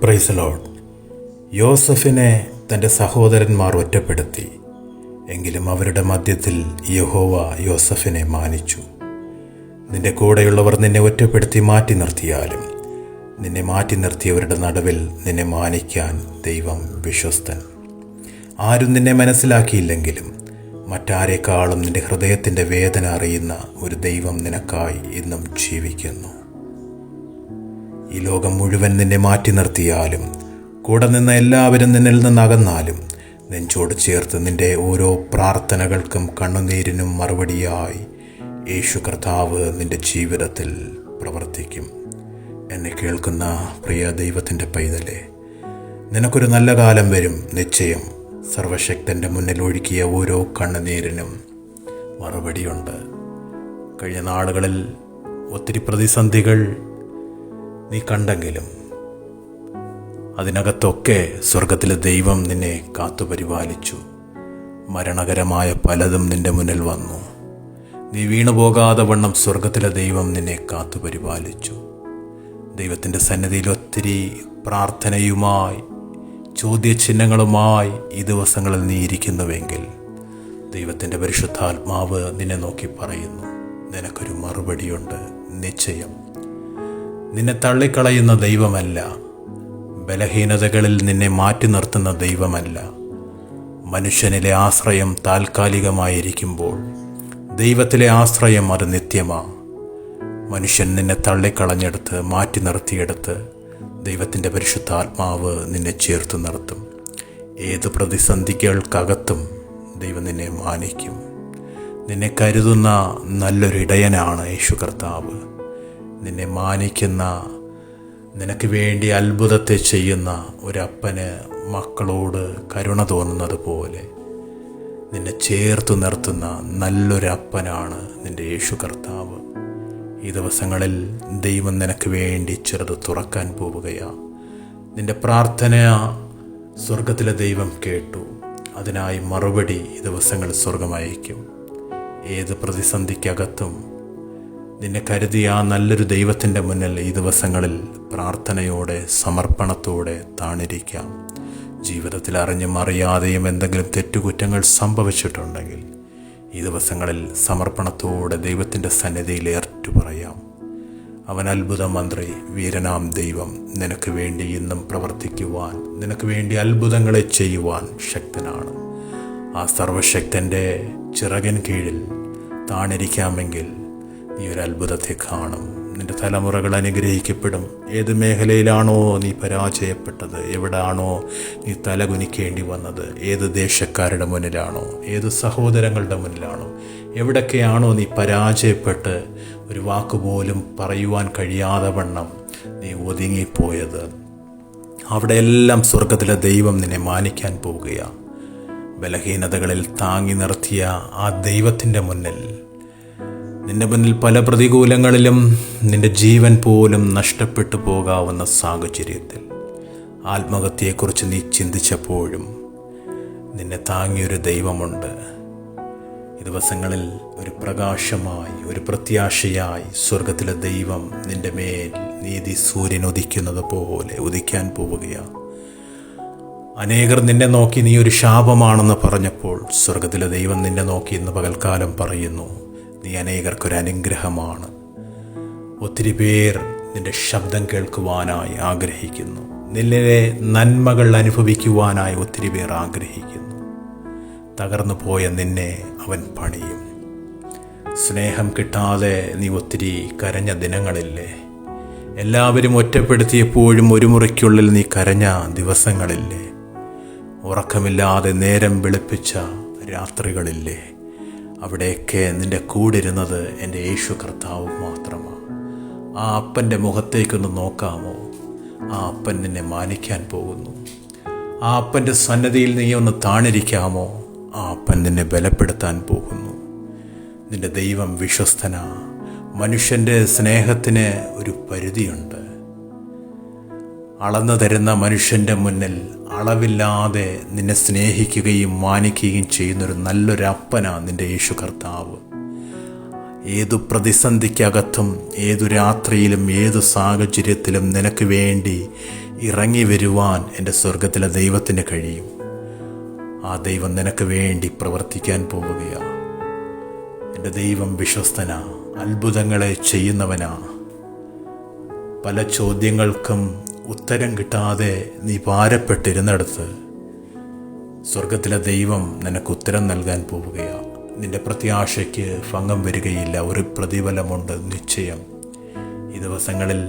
Praise Lord. യോസഫിനെ തൻ്റെ സഹോദരന്മാർ ഒറ്റപ്പെടുത്തി. എങ്കിലും അവരുടെ മധ്യത്തിൽ യഹോവ യോസഫിനെ മാനിച്ചു. നിന്റെ കൂടെയുള്ളവർ നിന്നെ ഒറ്റപ്പെടുത്തി മാറ്റി നിർത്തിയാലും നിന്നെ മാറ്റി നിർത്തിയവരുടെ നടുവിൽ നിന്നെ മാനിക്കാൻ ദൈവം വിശ്വസ്തൻ. ആരും നിന്നെ മനസ്സിലാക്കിയില്ലെങ്കിലും മറ്റാരേക്കാളും നിന്റെ ഹൃദയത്തിൻ്റെ വേദന അറിയുന്ന ഒരു ദൈവം നിനക്കായി ഇന്നും ജീവിക്കുന്നു. ഈ ലോകം മുഴുവൻ നിന്നെ മാറ്റി നിർത്തിയാലും കൂടെ നിന്ന എല്ലാവരും നിന്നിൽ നിന്നകന്നാലും നെഞ്ചോട് ചേർത്ത് നിന്റെ ഓരോ പ്രാർത്ഥനകൾക്കും കണ്ണുനീരിനും മറുപടിയായി യേശു കർത്താവ് നിന്റെ ജീവിതത്തിൽ പ്രവർത്തിക്കും. എന്നെ കേൾക്കുന്ന പ്രിയ ദൈവത്തിൻ്റെ പൈതലേ, നിനക്കൊരു നല്ല കാലം വരും നിശ്ചയം. സർവശക്തൻ്റെ മുന്നിൽ ഒഴുക്കിയ ഓരോ കണ്ണുനീരിനും മറുപടിയുണ്ട്. കഴിഞ്ഞ നാളുകളിൽ ഒത്തിരി പ്രതിസന്ധികൾ നീ കണ്ടെങ്കിലും അതിനകത്തൊക്കെ സ്വർഗത്തിലെ ദൈവം നിന്നെ കാത്തുപരിപാലിച്ചു. മരണകരമായ പലതും നിന്റെ മുന്നിൽ വന്നു. നീ വീണുപോകാതെ വണ്ണം സ്വർഗത്തിലെ ദൈവം നിന്നെ കാത്തുപരിപാലിച്ചു. ദൈവത്തിൻ്റെ സന്നിധിയിൽ ഒത്തിരി പ്രാർത്ഥനയുമായി ചോദ്യചിഹ്നങ്ങളുമായി ഈ ദിവസങ്ങളിൽ നീ ഇരിക്കുന്നുവെങ്കിൽ ദൈവത്തിൻ്റെ പരിശുദ്ധാത്മാവ് നിന്നെ നോക്കി പറയുന്നു, നിനക്കൊരു മറുപടിയുണ്ട് നിശ്ചയം. നിന്നെ തള്ളിക്കളയുന്ന ദൈവമല്ല, ബലഹീനതകളിൽ നിന്നെ മാറ്റി നിർത്തുന്ന ദൈവമല്ല. മനുഷ്യനിലെ ആശ്രയം താൽക്കാലികമായിരിക്കുമ്പോൾ ദൈവത്തിലെ ആശ്രയം അത് നിത്യമാണ്. മനുഷ്യൻ നിന്നെ തള്ളിക്കളഞ്ഞെടുത്ത് മാറ്റി നിർത്തിയെടുത്ത് ദൈവത്തിൻ്റെ പരിശുദ്ധാത്മാവ് നിന്നെ ചേർത്ത് നിർത്തും. ഏത് പ്രതിസന്ധികൾക്കകത്തും ദൈവം നിന്നെ മാനിക്കും. നിന്നെ കരുതുന്ന നല്ലൊരു ഇടയനാണ് യേശു കർത്താവ്. നിന്നെ മാനിക്കുന്ന, നിനക്ക് വേണ്ടി അത്ഭുതത്തെ ചെയ്യുന്ന ഒരപ്പന് മക്കളോട് കരുണ തോന്നുന്നത് പോലെ നിന്നെ ചേർത്ത് നിർത്തുന്ന നല്ലൊരപ്പനാണ് നിൻ്റെ യേശു കർത്താവ്. ഈ ദിവസങ്ങളിൽ ദൈവം നിനക്ക് വേണ്ടി ചെറുത് തുറക്കാൻ പോവുകയാണ്. നിൻ്റെ പ്രാർത്ഥന സ്വർഗത്തിലെ ദൈവം കേട്ടു. അതിനായി മറുപടി ഈ ദിവസങ്ങൾ സ്വർഗം അയക്കും. ഏത് പ്രതിസന്ധിക്കകത്തും നിന്നെ കരുതിയ ആ നല്ലൊരു ദൈവത്തിൻ്റെ മുന്നിൽ ഈ ദിവസങ്ങളിൽ പ്രാർത്ഥനയോടെ സമർപ്പണത്തോടെ താണിരിക്കാം. ജീവിതത്തിൽ അറിഞ്ഞും അറിയാതെയും എന്തെങ്കിലും തെറ്റുകുറ്റങ്ങൾ സംഭവിച്ചിട്ടുണ്ടെങ്കിൽ ഈ ദിവസങ്ങളിൽ സമർപ്പണത്തോടെ ദൈവത്തിൻ്റെ സന്നിധിയിൽ ഏറ്റുപറയാം. അവൻ അത്ഭുത മന്ത്രി, വീരനാം ദൈവം, നിനക്ക് വേണ്ടി ഇന്നും പ്രവർത്തിക്കുവാൻ, നിനക്ക് വേണ്ടി അത്ഭുതങ്ങളെ ചെയ്യുവാൻ ശക്തനാണ്. ആ സർവശക്തൻ്റെ ചിറകിൻ കീഴിൽ താണിരിക്കാമെങ്കിൽ നീ ഒരു അത്ഭുതത്തെ കാണും. നിന്റെ തലമുറകൾ അനുഗ്രഹിക്കപ്പെടും. ഏത് മേഖലയിലാണോ നീ പരാജയപ്പെട്ടത്, എവിടാണോ നീ തലകുനിക്കേണ്ടി വന്നത്, ഏത് ദേശക്കാരുടെ മുന്നിലാണോ, ഏത് സഹോദരങ്ങളുടെ മുന്നിലാണോ, എവിടൊക്കെയാണോ നീ പരാജയപ്പെട്ട് ഒരു വാക്കുപോലും പറയുവാൻ കഴിയാതെ വണ്ണം നീ ഒതുങ്ങിപ്പോയത്, അവിടെയെല്ലാം സ്വർഗത്തിലെ ദൈവം നിന്നെ മാനിക്കാൻ പോവുകയാണ്. ബലഹീനതകളിൽ താങ്ങി നിർത്തിയ ആ ദൈവത്തിൻ്റെ മുന്നിൽ, നിന്റെ മുന്നിൽ പല പ്രതികൂലങ്ങളിലും നിന്റെ ജീവൻ പോലും നഷ്ടപ്പെട്ടു പോകാവുന്ന സാഹചര്യത്തിൽ ആത്മഹത്യയെക്കുറിച്ച് നീ ചിന്തിച്ചപ്പോഴും നിന്നെ താങ്ങിയൊരു ദൈവമുണ്ട്. ഈ ദിവസങ്ങളിൽ ഒരു പ്രകാശമായി, ഒരു പ്രത്യാശയായി സ്വർഗത്തിലെ ദൈവം നിന്റെ മേൽ നീതി സൂര്യൻ ഉദിക്കുന്നത് പോലെ ഉദിക്കാൻ പോവുകയാണ്. അനേകർ നിന്നെ നോക്കി നീ ഒരു ശാപമാണെന്ന് പറഞ്ഞപ്പോൾ സ്വർഗത്തിലെ ദൈവം നിന്നെ നോക്കി ഇന്ന് പകൽക്കാലം പറയുന്നു, നീ അനേകർക്കൊരു അനുഗ്രഹമാണ്. ഒത്തിരി പേർ നിന്റെ ശബ്ദം കേൾക്കുവാനായി ആഗ്രഹിക്കുന്നു. നിന്നിലെ നന്മകൾ അനുഭവിക്കുവാനായി ഒത്തിരി പേർ ആഗ്രഹിക്കുന്നു. തകർന്നു പോയ നിന്നെ അവൻ പണിയും. സ്നേഹം കിട്ടാതെ നീ ഒത്തിരി കരഞ്ഞ ദിനങ്ങളില്ലേ? എല്ലാവരും ഒറ്റപ്പെടുത്തിയപ്പോഴും ഒരു മുറിക്കുള്ളിൽ നീ കരഞ്ഞ ദിവസങ്ങളില്ലേ? ഉറക്കമില്ലാതെ നേരം വെളുപ്പിച്ച രാത്രികളില്ലേ? അവിടെയൊക്കെ നിൻ്റെ കൂടിരുന്നത് എൻ്റെ യേശു കർത്താവ് മാത്രമാണ്. ആ അപ്പൻ്റെ മുഖത്തേക്കൊന്ന് നോക്കാമോ? ആ അപ്പൻ നിന്നെ മാനിക്കാൻ പോകുന്നു. ആ അപ്പൻ്റെ സന്നദ്ധിയിൽ നീ ഒന്ന് താണിരിക്കാമോ? ആ അപ്പൻ നിന്നെ ബലപ്പെടുത്താൻ പോകുന്നു. നിൻ്റെ ദൈവം വിശ്വസ്തനാ. മനുഷ്യൻ്റെ സ്നേഹത്തിന് ഒരു പരിധിയുണ്ട്. അളന്നു തരുന്ന മനുഷ്യൻ്റെ മുന്നിൽ അളവില്ലാതെ നിന്നെ സ്നേഹിക്കുകയും മാനിക്കുകയും ചെയ്യുന്നൊരു നല്ലൊരപ്പനാണ് നിൻ്റെ യേശു കർത്താവ്. ഏതു പ്രതിസന്ധിക്കകത്തും, ഏതു രാത്രിയിലും, ഏതു സാഹചര്യത്തിലും നിനക്ക് വേണ്ടി ഇറങ്ങി വരുവാൻ എൻ്റെ സ്വർഗത്തിലെ ദൈവത്തിന് കഴിയും. ആ ദൈവം നിനക്ക് വേണ്ടി പ്രവർത്തിക്കാൻ പോവുകയാണ്. എൻ്റെ ദൈവം വിശ്വസ്തനാ, അത്ഭുതങ്ങളെ ചെയ്യുന്നവനാ. പല ചോദ്യങ്ങൾക്കും ഉത്തരം കിട്ടാതെ നീ ഭാരപ്പെട്ടിരുന്നിടത്ത് സ്വർഗത്തിലെ ദൈവം നിനക്ക് ഉത്തരം നൽകാൻ പോവുകയാണ്. നിന്റെ പ്രത്യാശയ്ക്ക് ഭംഗം വരികയില്ല. ഒരു പ്രതിഫലമുണ്ട് നിശ്ചയം. ഈ ദിവസങ്ങളിൽ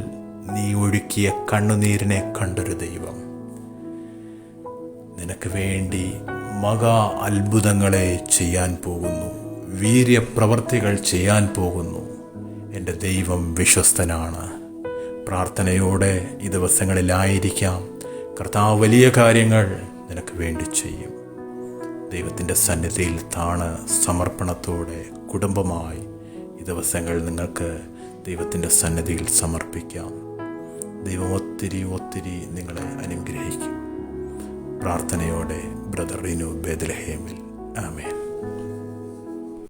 നീ ഒഴുക്കിയ കണ്ണുനീരിനെ കണ്ടൊരു ദൈവം നിനക്ക് വേണ്ടി മഹാ അത്ഭുതങ്ങളെ ചെയ്യാൻ പോകുന്നു, വീര്യപ്രവർത്തികൾ ചെയ്യാൻ പോകുന്നു. എൻ്റെ ദൈവം വിശ്വസ്തനാണ്. പ്രാർത്ഥനയോടെ ഈ ദിവസങ്ങളിലായിരിക്കാം. കർത്താവ് വലിയ കാര്യങ്ങൾ നിനക്ക് വേണ്ടി ചെയ്യും. ദൈവത്തിൻ്റെ സന്നിധിയിൽ താണ് സമർപ്പണത്തോടെ കുടുംബമായി ഈ ദിവസങ്ങൾ നിങ്ങൾക്ക് ദൈവത്തിൻ്റെ സന്നിധിയിൽ സമർപ്പിക്കാം. ദൈവം ഒത്തിരി ഒത്തിരി നിങ്ങളെ അനുഗ്രഹിക്കും. പ്രാർത്ഥനയോടെ ബ്രദർ റിനു ബേത്ലഹേമിൽ. ആമേൻ.